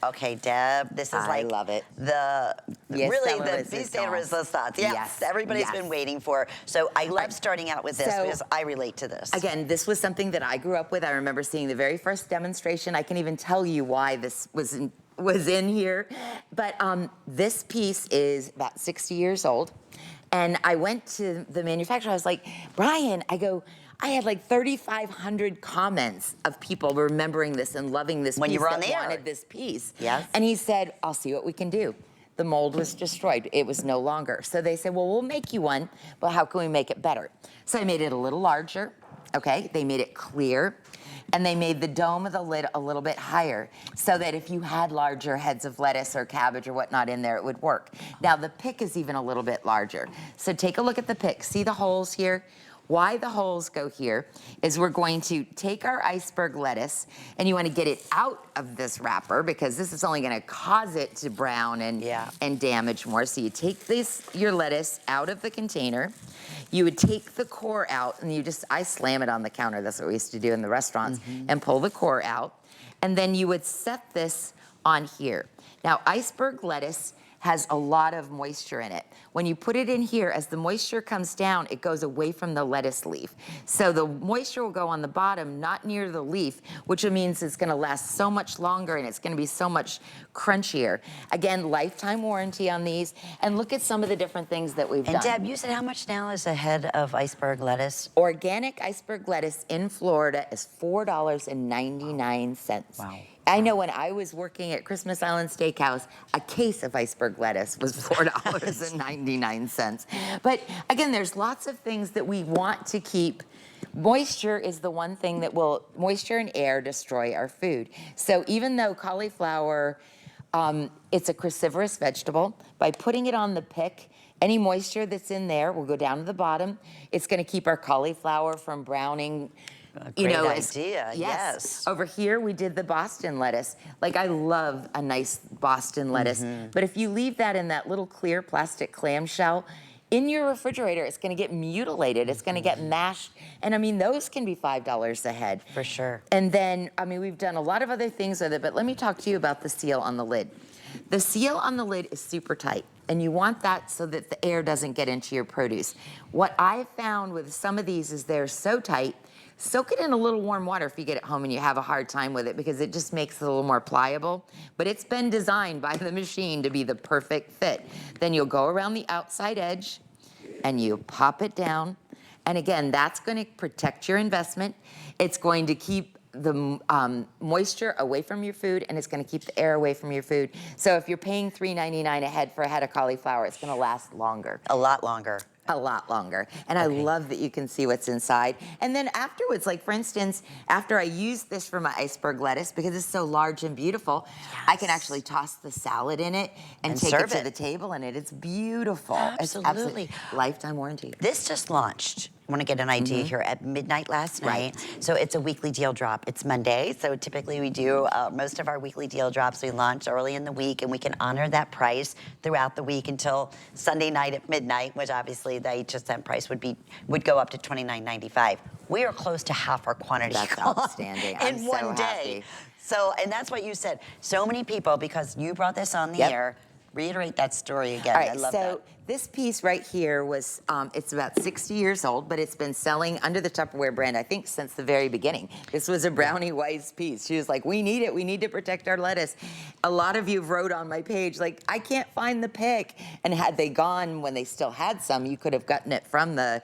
Okay, Deb, this is I like love it. the Yes, really la the resistance. piece de resistance. Yes, everybody's yes. been waiting for. So I love starting out with this So, because I relate to this. Again, this was something that I grew up with. I remember seeing the very first demonstration. I can even tell you why this was in here. But this piece is about 60 years old. And I went to the manufacturer. I was like, Brian, I had like 3,500 comments of people remembering this and loving this When piece you were on that the air. wanted this piece. Yes. And he said, I'll see what we can do. The mold was destroyed. It was no longer. So they said, well, we'll make you one, but how can we make it better? So I made it a little larger, okay? They made it clear, and they made the dome of the lid a little bit higher so that if you had larger heads of lettuce or cabbage or whatnot in there, it would work. Now the pick is even a little bit larger. So take a look at the pick. See the holes here? Why the holes go here is we're going to take our iceberg lettuce, and you want to get it out of this wrapper because this is only going to cause it to brown and damage more. So you take your lettuce out of the container. You would take the core out, and I slam it on the counter. That's what we used to do in the restaurants, and pull the core out. And then you would set this on here. Now, iceberg lettuce has a lot of moisture in it. When you put it in here, as the moisture comes down, it goes away from the lettuce leaf. So the moisture will go on the bottom, not near the leaf, which means it's gonna last so much longer and it's gonna be so much crunchier. Again, lifetime warranty on these, and look at some of the different things that we've done. And Deb, you said how much now is a head of iceberg lettuce? Organic iceberg lettuce in Florida is $4.99. Wow. I know when I was working at Christmas Island Steakhouse, a case of iceberg lettuce was $4.99. But again, there's lots of things that we want to keep. Moisture is the one thing that moisture and air destroy our food. So even though cauliflower, it's a cruciferous vegetable, by putting it on the pick, any moisture that's in there will go down to the bottom. It's gonna keep our cauliflower from browning. Great idea, yes. Over here, we did the Boston lettuce. Like, I love a nice Boston lettuce. But if you leave that in that little clear plastic clamshell, in your refrigerator, it's gonna get mutilated. It's gonna get mashed. And I mean, those can be $5 a head. For sure. And then, I mean, we've done a lot of other things with it, but let me talk to you about the seal on the lid. The seal on the lid is super tight, and you want that so that the air doesn't get into your produce. What I've found with some of these is they're so tight. Soak it in a little warm water if you get it home and you have a hard time with it, because it just makes it a little more pliable. But it's been designed by the machine to be the perfect fit. Then you'll go around the outside edge and you pop it down. And again, that's going to protect your investment. It's going to keep the moisture away from your food, and it's going to keep the air away from your food. So if you're paying $3.99 a head for a head of cauliflower, it's going to last longer. A lot longer. A lot longer. And I love that you can see what's inside. And then afterwards, like for instance, after I use this for my iceberg lettuce, because it's so large and beautiful, I can actually toss the salad in it and take it to the table, and it's beautiful. Absolutely. It's lifetime warranty. This just launched. I want to get an idea here at midnight last night. So it's a weekly deal drop. It's Monday, so typically we do most of our weekly deal drops. We launch early in the week, and we can honor that price throughout the week until Sunday night at midnight, which obviously the HSN price would go up to $29.95. We are close to half our quantity. That's outstanding. I'm in one day. Happy. So, and that's what you said. So many people, because you brought this on the air. Reiterate that story again. All right, I love so that. this piece right here was, it's about 60 years old, but it's been selling under the Tupperware brand, I think, since the very beginning. This was a Brownie Weiss piece. She was like, we need it. We need to protect our lettuce. A lot of you wrote on my page, like, I can't find the pick. And had they gone when they still had some, you could have gotten it from the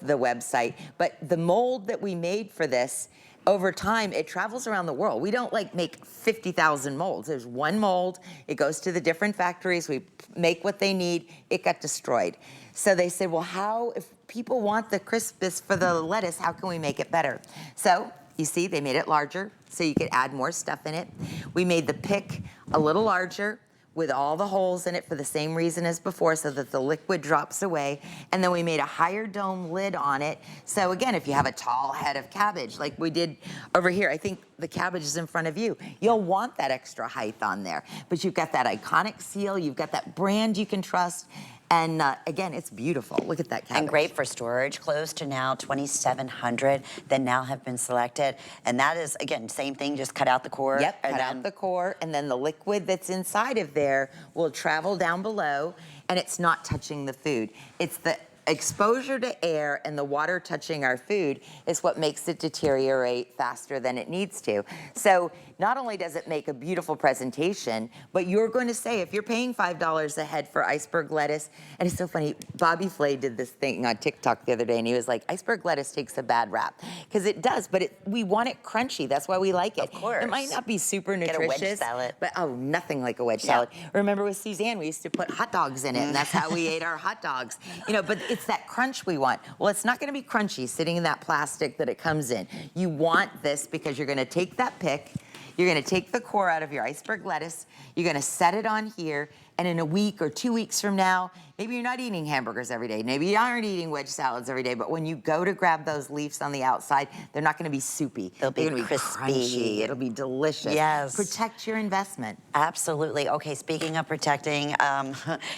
website. But the mold that we made for this, over time, it travels around the world. We don't like make 50,000 molds. There's one mold. It goes to the different factories. We make what they need. It got destroyed. So they said, well, how, if people want the crispest for the lettuce, how can we make it better? So you see, they made it larger so you could add more stuff in it. We made the pick a little larger with all the holes in it for the same reason as before, so that the liquid drops away. And then we made a higher dome lid on it. So again, if you have a tall head of cabbage, like we did over here, I think the cabbage is in front of you, you'll want that extra height on there. But you've got that iconic seal, you've got that brand you can trust, And again, it's beautiful. Look at that cabbage. And great for storage. Close to now 2,700 that now have been selected. And that is, again, same thing, just cut out the core. Yep, cut out the core, and then the liquid that's inside of there will travel down below, and it's not touching the food. It's the exposure to air and the water touching our food is what makes it deteriorate faster than it needs to. So not only does it make a beautiful presentation, but you're going to say, if you're paying $5 a head for iceberg lettuce, and it's so funny, Bobby Flay did this thing on TikTok the other day, and he was like, iceberg lettuce takes a bad rap. Because it does, but we want it crunchy. That's why we like it. Of course. It might not be super nutritious. Get a wedge salad. But nothing like a wedge salad. Remember with Suzanne, we used to put hot dogs in it, and that's how we ate our hot dogs. You know, but it's that crunch we want. Well, it's not gonna be crunchy sitting in that plastic that it comes in. You want this because you're gonna take that pick, you're gonna take the core out of your iceberg lettuce, you're gonna set it on here, and in a week or 2 weeks from now, maybe you're not eating hamburgers every day, maybe you aren't eating wedge salads every day, but when you go to grab those leaves on the outside, they're not gonna be soupy. They'll be crispy. Crunchy. It'll be delicious. Yes. Protect your investment. Absolutely. Okay, speaking of protecting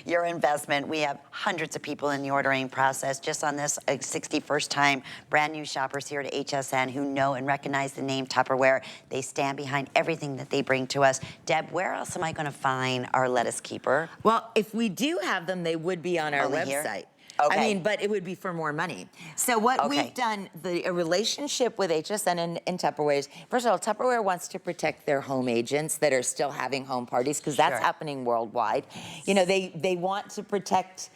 your investment, we have hundreds of people in the ordering process just on this 61st time brand new shoppers here to HSN who know and recognize the name Tupperware. They stand behind everything that they bring to us. Deb, where else am I going to find our lettuce keeper? Well, if we do have them, they would be on our Only website. here? Okay. I mean, but it would be for more money. So what we've done, a relationship with HSN and Tupperware is, first of all, Tupperware wants to protect their home agents that are still having home parties, because that's happening worldwide. You know, they want to protect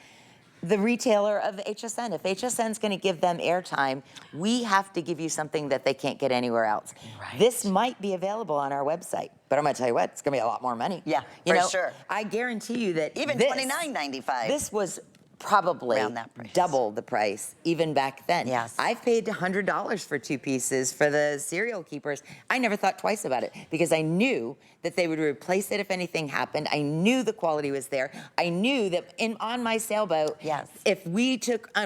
the retailer of HSN. If HSN's gonna give them airtime, we have to give you something that they can't get anywhere else. Right. This might be available on our website, but I'm gonna tell you what, it's gonna be a lot more money. Yeah, you for know, sure. I guarantee you that Even $29.95. This was probably Around that price. double the price even back then. Yes. I've paid $100 for 2 pieces for the cereal keepers. I never thought twice about it because I knew that they would replace it if anything happened. I knew the quality was there. I knew that on my sailboat, if we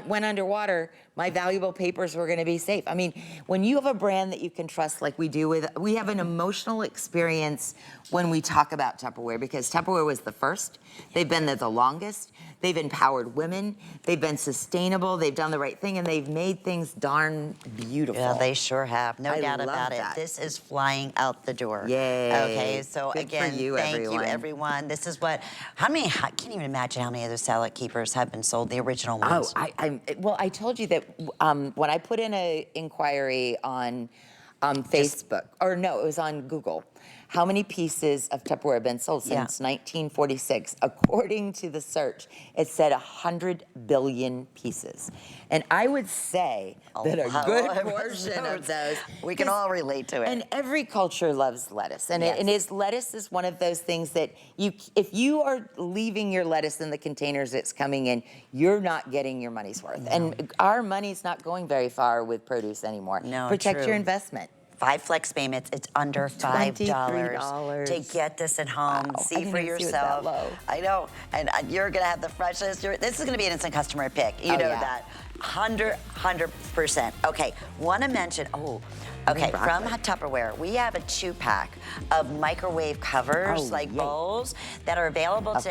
went underwater, my valuable papers were going to be safe. I mean, when you have a brand that you can trust like we do we have an emotional experience when we talk about Tupperware, because Tupperware was the first. They've been there the longest. They've empowered women. They've been sustainable. They've done the right thing, and they've made things darn beautiful. Yeah, they sure have. No I doubt love about that. it. This is flying out the door. Yay. Okay, so Good again, for you, thank everyone. you, everyone. This is what, I can't even imagine how many other salad keepers have been sold, the original ones. Well, I told you that when I put in an inquiry on Facebook, or no, it was on Google, how many pieces of Tupperware have been sold since 1946? According to the search, it said 100 billion pieces. And I would say that a good portion of those. We can all relate to it. And every culture loves lettuce. And, lettuce is one of those things that if you are leaving your lettuce in the containers it's coming in, you're not getting your money's worth. No. And our money's not going very far with produce anymore. No, Protect your investment. 5 flex payments, it's under $5 $23 to get this at home. Wow, See I didn't for even see it that yourself. low. I know, and you're gonna have the freshness. This is gonna be an instant customer pick. You know that. 100%. Okay, wanna mention, okay, from Tupperware, we have a 2-pack of microwave covers, bowls, that are available today.